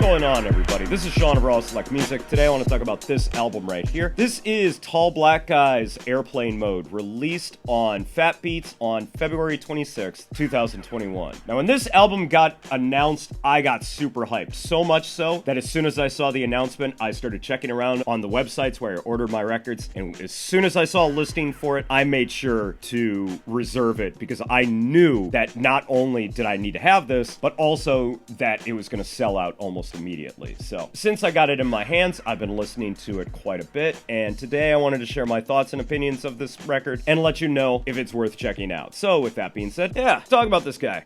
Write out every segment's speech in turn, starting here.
going on, everybody? This is Sean of Raw Select Music. Today I want to talk about this album right here. This is Tall Black Guy's Airplane Mode, released on Fat Beats on February 26th, 2021. Now, when this album got announced, I got super hyped. So much so that as soon as I saw the announcement, I started checking around on the websites where I ordered my records, and as soon as I saw a listing for it, I made sure to reserve it because I knew that not only did I need to have this, but also that it was going to sell out almost immediately. So since I got it in my hands, I've been listening to it quite a bit, and today I wanted to share my thoughts and opinions of this record and let you know if it's worth checking out. So with that being said, let's talk about this guy.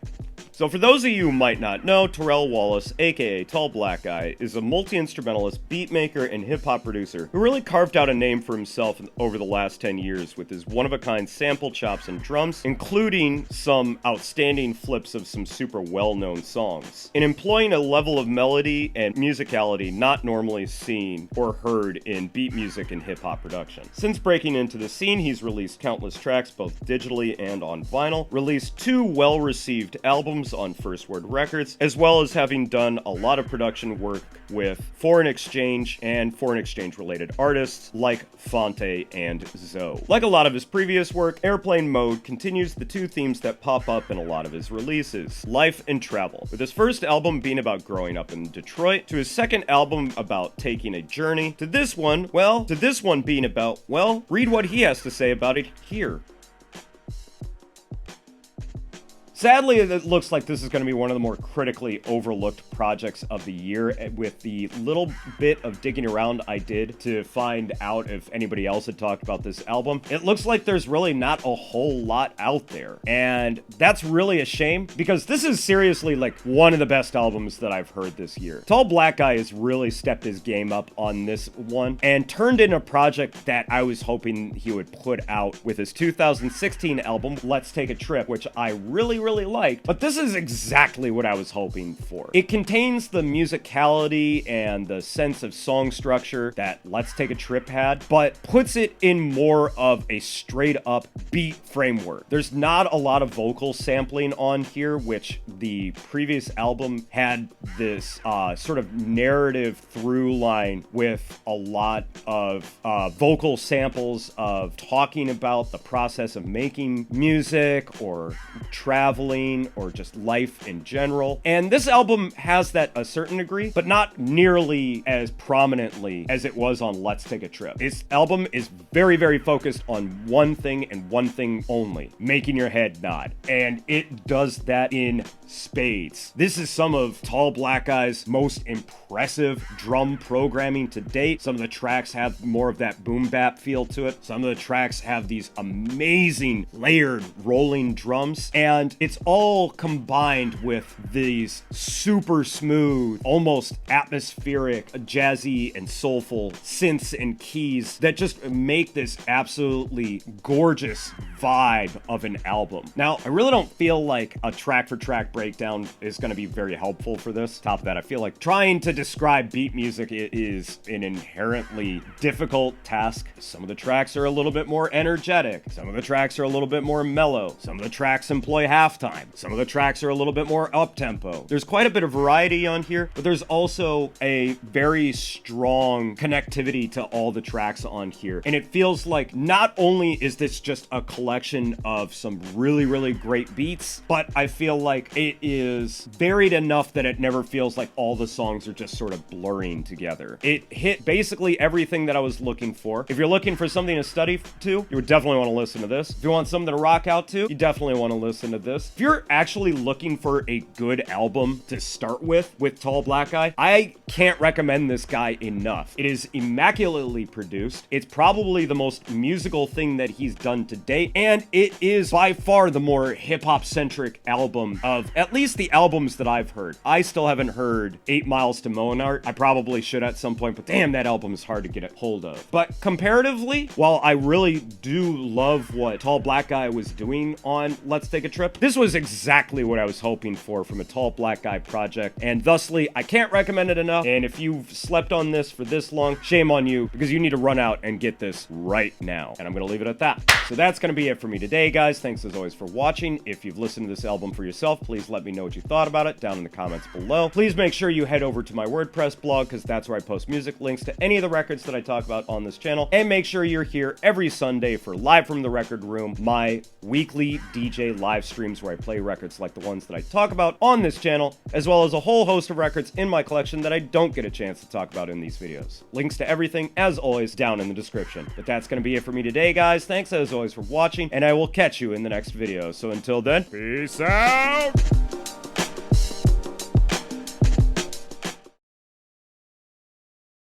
So for those of you who might not know, Terrell Wallace, aka Tall Black Guy, is a multi-instrumentalist, beatmaker, and hip-hop producer who really carved out a name for himself over the last 10 years with his one-of-a-kind sample chops and drums, including some outstanding flips of some super well-known songs, and employing a level of melody and musicality not normally seen or heard in beat music and hip-hop production. Since breaking into the scene, he's released countless tracks both digitally and on vinyl, released 2 well-received albums on First Word Records, as well as having done a lot of production work with foreign exchange and foreign exchange related artists like Phonte and Zoe. Like a lot of his previous work, Airplane Mode continues the 2 themes that pop up in a lot of his releases: life and travel, with his first album being about growing up in Detroit, to his second album about taking a journey, to this one being about, read what he has to say about it here. Sadly, it looks like this is going to be one of the more critically overlooked projects of the year, with the little bit of digging around I did to find out if anybody else had talked about this album. It looks like there's really not a whole lot out there, and that's really a shame because this is seriously like one of the best albums that I've heard this year. Tall Black Guy has really stepped his game up on this one and turned in a project that I was hoping he would put out with his 2016 album, Let's Take a Trip, which I really liked, but this is exactly what I was hoping for. It contains the musicality and the sense of song structure that Let's Take a Trip had, but puts it in more of a straight up beat framework. There's not a lot of vocal sampling on here, which the previous album had this sort of narrative through line with a lot of vocal samples of talking about the process of making music or traveling or just life in general. And this album has that a certain degree, but not nearly as prominently as it was on Let's Take a Trip. This album is very focused on one thing and one thing only: making your head nod. And it does that in spades. This is some of Tall Black Guy's most impressive drum programming to date. Some of the tracks have more of that boom bap feel to it. Some of the tracks have these amazing layered rolling drums, and it's all combined with these super smooth, almost atmospheric, jazzy and soulful synths and keys that just make this absolutely gorgeous vibe of an album. Now, I really don't feel like a track for track breakdown is going to be very helpful for this. Top of that, I feel like trying to describe beat music is an inherently difficult task. Some of the tracks are a little bit more energetic. Some of the tracks are a little bit more mellow. Some of the tracks employ halftime. Some of the tracks are a little bit more up-tempo. There's quite a bit of variety on here, but there's also a very strong connectivity to all the tracks on here. And it feels like not only is this just a collection of some really great beats, but I feel like it is varied enough that it never feels like all the songs are just sort of blurring together. It hit basically everything that I was looking for. If you're looking for something to study to, you would definitely want to listen to this. If you want something to rock out to, you definitely want to listen to this. If you're actually looking for a good album to start with Tall Black Guy, I can't recommend this guy enough. It is immaculately produced. It's probably the most musical thing that he's done to date, and it is by far the more hip-hop centric album of at least the albums that I've heard. I still haven't heard 8 Miles to Monart. I probably should at some point, but damn, that album is hard to get a hold of. But comparatively, while I really do love what Tall Black Guy was doing on Let's Take a Trip, this This was exactly what I was hoping for from a Tall Black Guy project, and thusly, I can't recommend it enough. And if you've slept on this for this long, shame on you, because you need to run out and get this right now. And I'm gonna leave it at that. So that's gonna be it for me today, guys. Thanks as always for watching. If you've listened to this album for yourself, please let me know what you thought about it down in the comments below. Please make sure you head over to my WordPress blog, because that's where I post music links to any of the records that I talk about on this channel. And make sure you're here every Sunday for Live from the Record Room, my weekly DJ live streams where I play records like the ones that I talk about on this channel, as well as a whole host of records in my collection that I don't get a chance to talk about in these videos. Links to everything, as always, down in the description. But that's going to be it for me today, guys. Thanks as always for watching, and I will catch you in the next video. So until then, peace out!